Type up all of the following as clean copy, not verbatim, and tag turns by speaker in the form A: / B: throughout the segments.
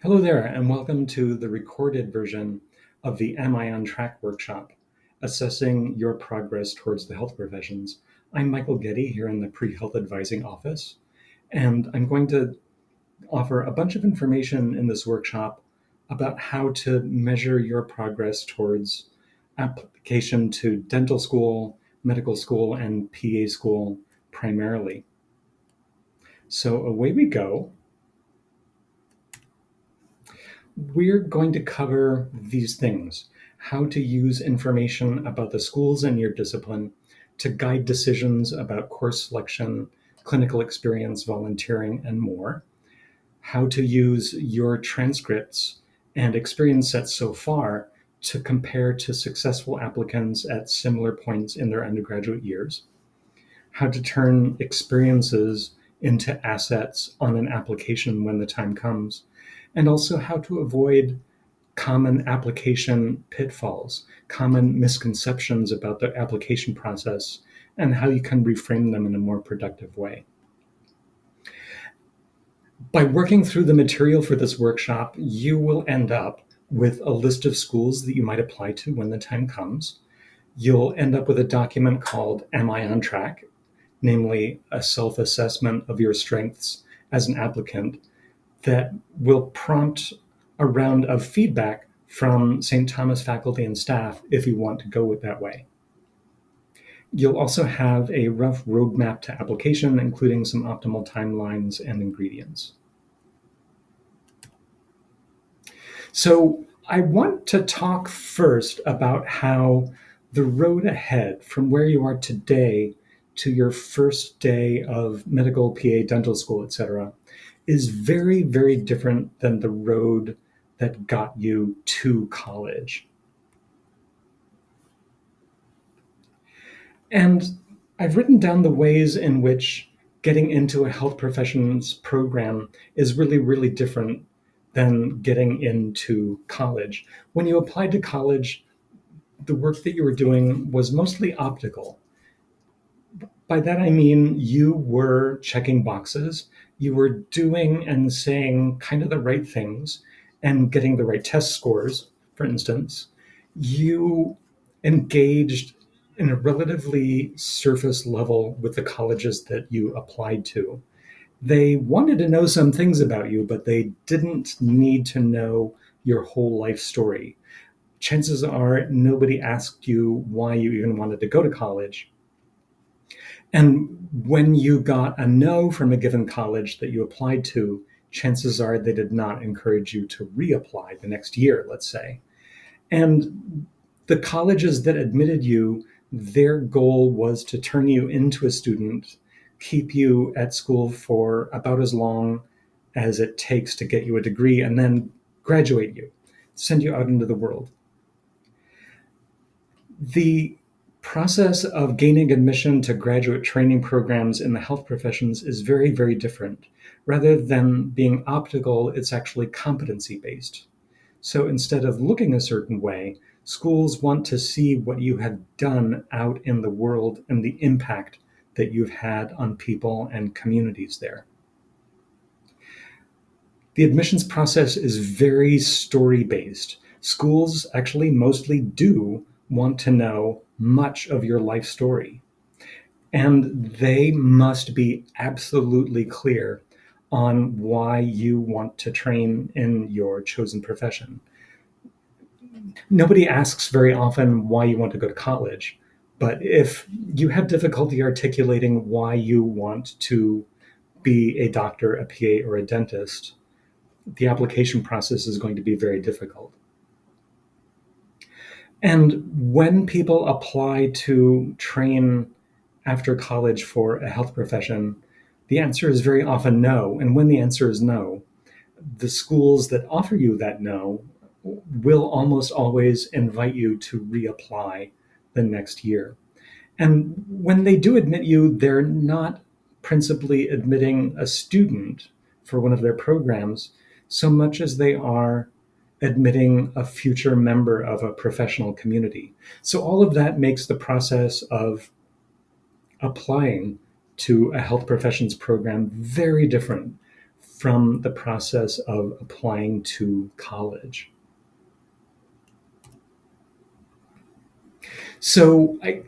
A: Hello there, and welcome to the recorded version of the Am I on Track workshop, assessing your progress towards the health professions. I'm Michael Getty here in the Pre-Health Advising Office, and I'm going to offer a bunch of information in this workshop about how to measure your progress towards application to dental school, medical school, and PA school primarily. So away we go. We're going to cover these things: how to use information about the schools in your discipline to guide decisions about course selection, clinical experience, volunteering, and more; how to use your transcripts and experience sets so far to compare to successful applicants at similar points in their undergraduate years; how to turn experiences into assets on an application when the time comes; and also how to avoid common application pitfalls, common misconceptions about the application process, and how you can reframe them in a more productive way. By working through the material for this workshop, you will end up with a list of schools that you might apply to when the time comes. You'll end up with a document called Am I on Track? Namely, a self-assessment of your strengths as an applicant that will prompt a round of feedback from St. Thomas faculty and staff if you want to go it that way. You'll also have a rough roadmap to application, including some optimal timelines and ingredients. So I want to talk first about how the road ahead from where you are today to your first day of medical, PA, dental school, etc., is very, very different than the road that got you to college. And I've written down the ways in which getting into a health professions program is really, really different than getting into college. When you applied to college, the work that you were doing was mostly optical. By that, I mean you were checking boxes, you were doing and saying kind of the right things and getting the right test scores, for instance. You engaged in a relatively surface level with the colleges that you applied to. They wanted to know some things about you, but they didn't need to know your whole life story. Chances are nobody asked you why you even wanted to go to college. And when you got a no from a given college that you applied to, chances are they did not encourage you to reapply the next year, let's say. And the colleges that admitted you, their goal was to turn you into a student, keep you at school for about as long as it takes to get you a degree, and then graduate you, send you out into the world. The process of gaining admission to graduate training programs in the health professions is very, very different. Rather than being optical, it's actually competency-based. So instead of looking a certain way, schools want to see what you have done out in the world and the impact that you've had on people and communities there. The admissions process is very story-based. Schools actually mostly do want to know much of your life story, and they must be absolutely clear on why you want to train in your chosen profession. Nobody asks very often why you want to go to college, but if you have difficulty articulating why you want to be a doctor, a PA, or a dentist, the application process is going to be very difficult. And when people apply to train after college for a health profession, the answer is very often no. And when the answer is no, the schools that offer you that no will almost always invite you to reapply the next year. And when they do admit you, they're not principally admitting a student for one of their programs so much as they are admitting a future member of a professional community. So all of that makes the process of applying to a health professions program very different from the process of applying to college. So I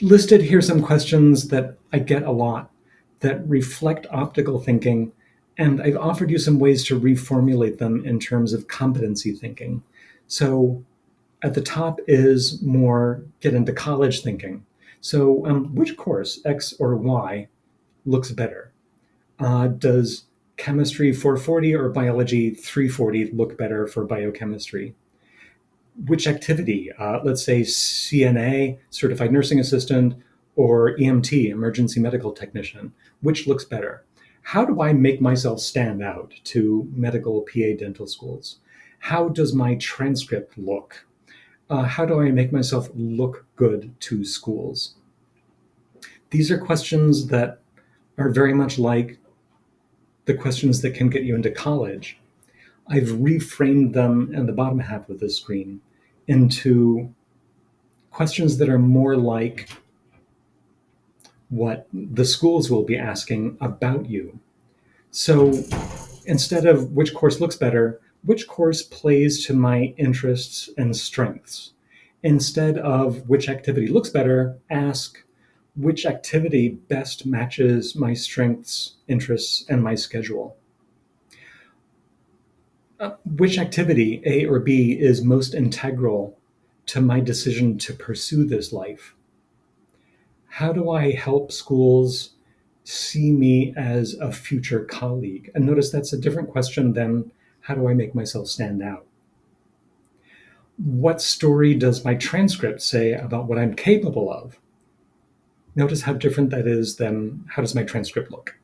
A: listed here some questions that I get a lot that reflect optical thinking, and I've offered you some ways to reformulate them in terms of competency thinking. So at the top is more get into college thinking. So which course, X or Y, looks better? Does chemistry 440 or biology 340 look better for biochemistry? Which activity, let's say CNA, certified nursing assistant, or EMT, emergency medical technician, which looks better? How do I make myself stand out to medical PA dental schools? How does my transcript look? How do I make myself look good to schools? These are questions that are very much like the questions that can get you into college. I've reframed them in the bottom half of the screen into questions that are more like what the schools will be asking about you. So instead of which course looks better, which course plays to my interests and strengths? Instead of which activity looks better, ask which activity best matches my strengths, interests, and my schedule. Which activity, A or B, is most integral to my decision to pursue this life? How do I help schools see me as a future colleague? And notice that's a different question than how do I make myself stand out? What story does my transcript say about what I'm capable of? Notice how different that is than how does my transcript look?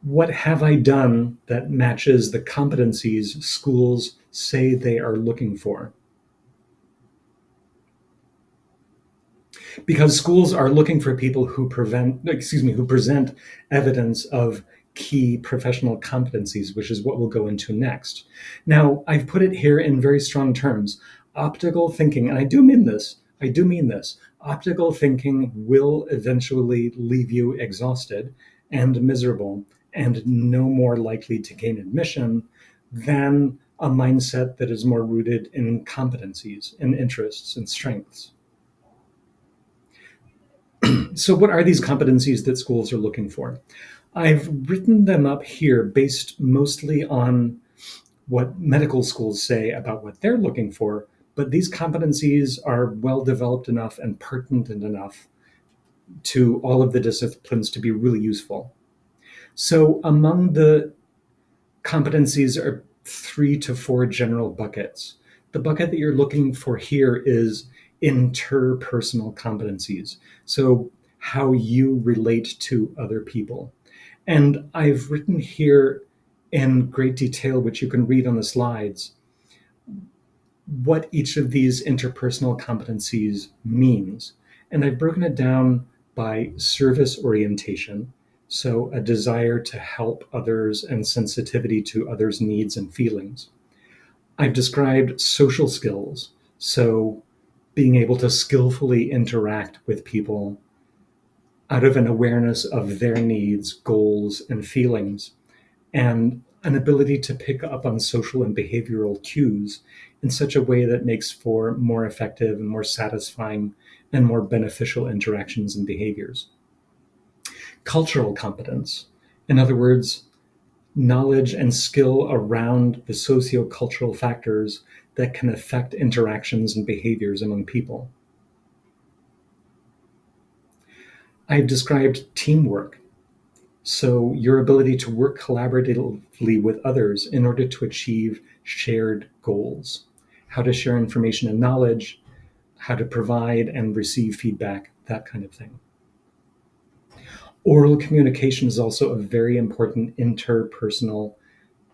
A: What have I done that matches the competencies schools say they are looking for? Because schools are looking for people who present evidence of key professional competencies, which is what we'll go into next. Now, I've put it here in very strong terms. Optical thinking, and I do mean this, optical thinking will eventually leave you exhausted and miserable and no more likely to gain admission than a mindset that is more rooted in competencies and interests and strengths. So what are these competencies that schools are looking for? I've written them up here based mostly on what medical schools say about what they're looking for, but these competencies are well developed enough and pertinent enough to all of the disciplines to be really useful. So among the competencies are 3 to 4 general buckets. The bucket that you're looking for here is interpersonal competencies. So how you relate to other people. And I've written here in great detail, which you can read on the slides, what each of these interpersonal competencies means. And I've broken it down by service orientation, so a desire to help others and sensitivity to others' needs and feelings. I've described social skills, so being able to skillfully interact with people out of an awareness of their needs, goals, and feelings, and an ability to pick up on social and behavioral cues in such a way that makes for more effective and more satisfying and more beneficial interactions and behaviors. Cultural competence, in other words, knowledge and skill around the sociocultural factors that can affect interactions and behaviors among people. I've described teamwork, so your ability to work collaboratively with others in order to achieve shared goals, how to share information and knowledge, how to provide and receive feedback, that kind of thing. Oral communication is also a very important interpersonal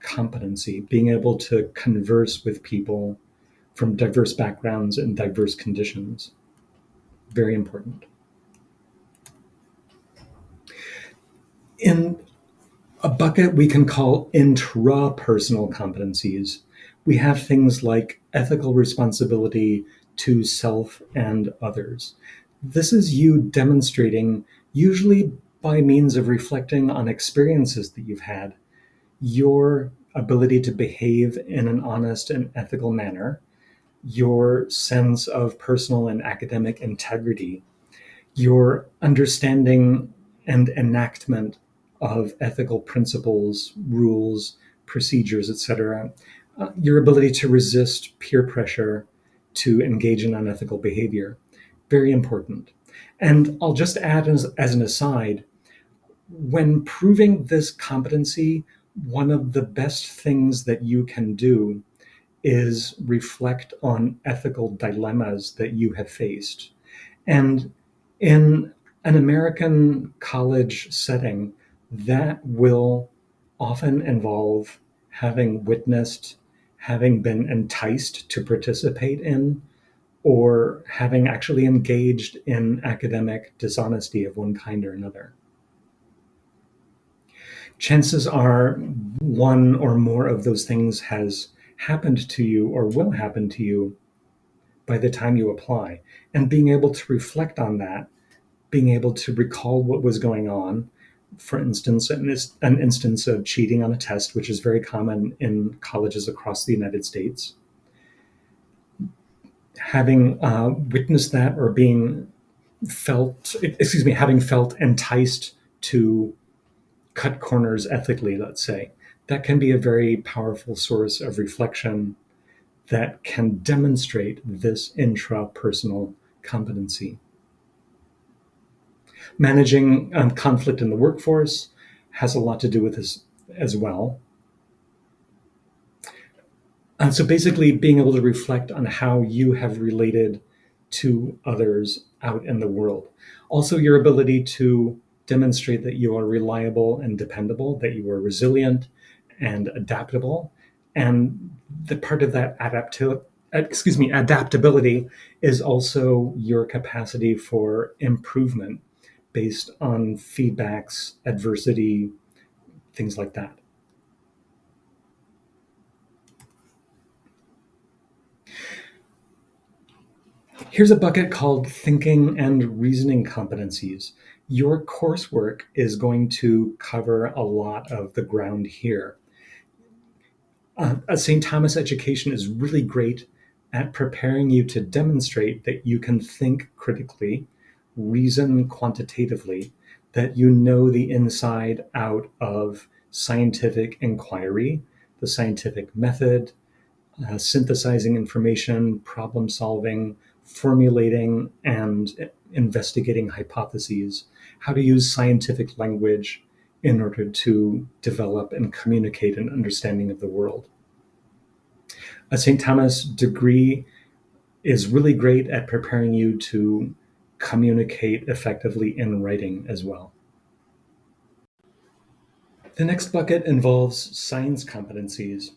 A: competency, being able to converse with people from diverse backgrounds and diverse conditions. Very important. In a bucket we can call intrapersonal competencies, we have things like ethical responsibility to self and others. This is you demonstrating, usually by means of reflecting on experiences that you've had, your ability to behave in an honest and ethical manner, your sense of personal and academic integrity, your understanding and enactment of ethical principles, rules, procedures, etc., your ability to resist peer pressure to engage in unethical behavior. Very important. And I'll just add as an aside, when proving this competency, one of the best things that you can do is reflect on ethical dilemmas that you have faced. And in an American college setting, that will often involve having witnessed, having been enticed to participate in, or having actually engaged in academic dishonesty of one kind or another. Chances are one or more of those things has happened to you or will happen to you by the time you apply. And being able to reflect on that, being able to recall what was going on, for instance, an instance of cheating on a test, which is very common in colleges across the United States, having witnessed that or having felt enticed to cut corners ethically, let's say, that can be a very powerful source of reflection that can demonstrate this intrapersonal competency. Managing conflict in the workforce has a lot to do with this as well. And so basically being able to reflect on how you have related to others out in the world. Also, your ability to demonstrate that you are reliable and dependable, that you are resilient and adaptable. And the part of that adaptability is also your capacity for improvement based on feedbacks, adversity, things like that. Here's a bucket called Thinking and Reasoning Competencies. Your coursework is going to cover a lot of the ground here. A St. Thomas education is really great at preparing you to demonstrate that you can think critically, reason quantitatively, that you know the inside out of scientific inquiry, the scientific method, synthesizing information, problem solving, formulating and investigating hypotheses, how to use scientific language in order to develop and communicate an understanding of the world. A St. Thomas degree is really great at preparing you to communicate effectively in writing as well. The next bucket involves science competencies.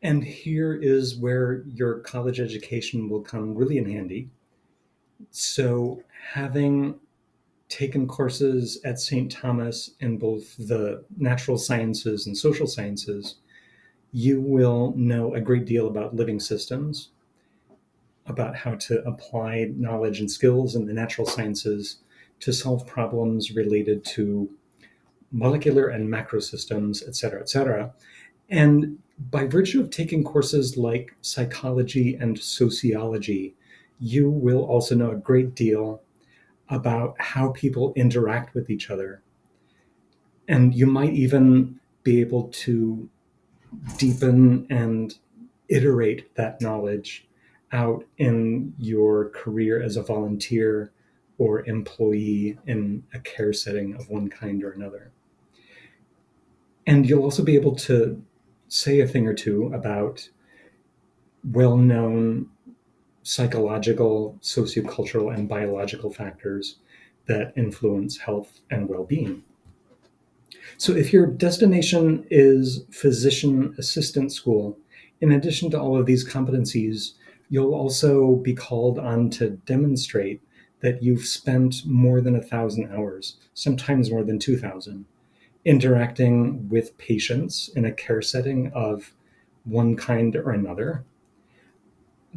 A: And here is where your college education will come really in handy. So, having taken courses at St. Thomas in both the natural sciences and social sciences, you will know a great deal about living systems, about how to apply knowledge and skills in the natural sciences to solve problems related to molecular and macro systems, et cetera, et cetera. And by virtue of taking courses like psychology and sociology, you will also know a great deal about how people interact with each other. And you might even be able to deepen and iterate that knowledge out in your career as a volunteer or employee in a care setting of one kind or another. And you'll also be able to say a thing or two about well-known psychological, sociocultural, and biological factors that influence health and well-being. So if your destination is physician assistant school, in addition to all of these competencies, you'll also be called on to demonstrate that you've spent more than 1,000 hours, sometimes more than 2,000, interacting with patients in a care setting of one kind or another,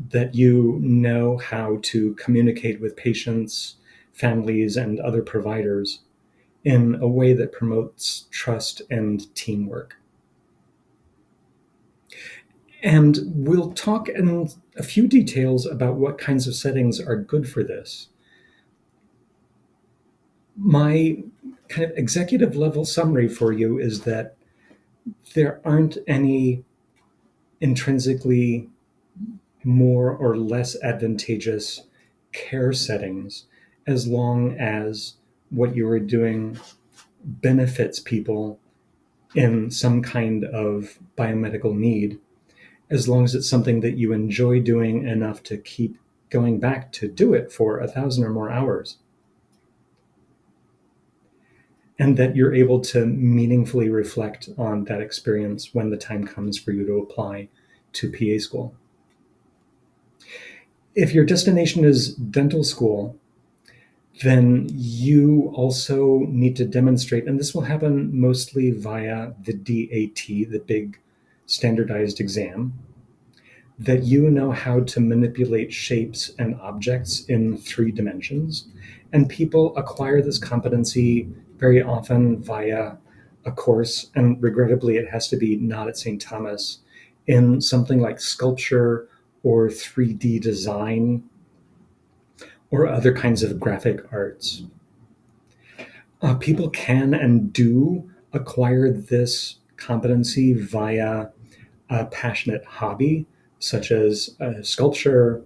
A: that you know how to communicate with patients, families, and other providers in a way that promotes trust and teamwork. And we'll talk in a few details about what kinds of settings are good for this. My kind of executive level summary for you is that there aren't any intrinsically more or less advantageous care settings as long as what you are doing benefits people in some kind of biomedical need, as long as it's something that you enjoy doing enough to keep going back to do it for 1,000 or more hours, and that you're able to meaningfully reflect on that experience when the time comes for you to apply to PA school. If your destination is dental school, then you also need to demonstrate, and this will happen mostly via the DAT, the big standardized exam, that you know how to manipulate shapes and objects in 3 dimensions. And people acquire this competency very often via a course, and regrettably, it has to be not at St. Thomas, in something like sculpture or 3D design or other kinds of graphic arts. People can and do acquire this competency via a passionate hobby, such as sculpture,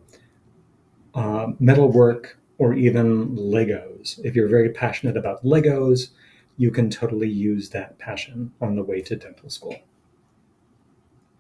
A: metalwork, or even Legos. If you're very passionate about Legos, you can totally use that passion on the way to dental school.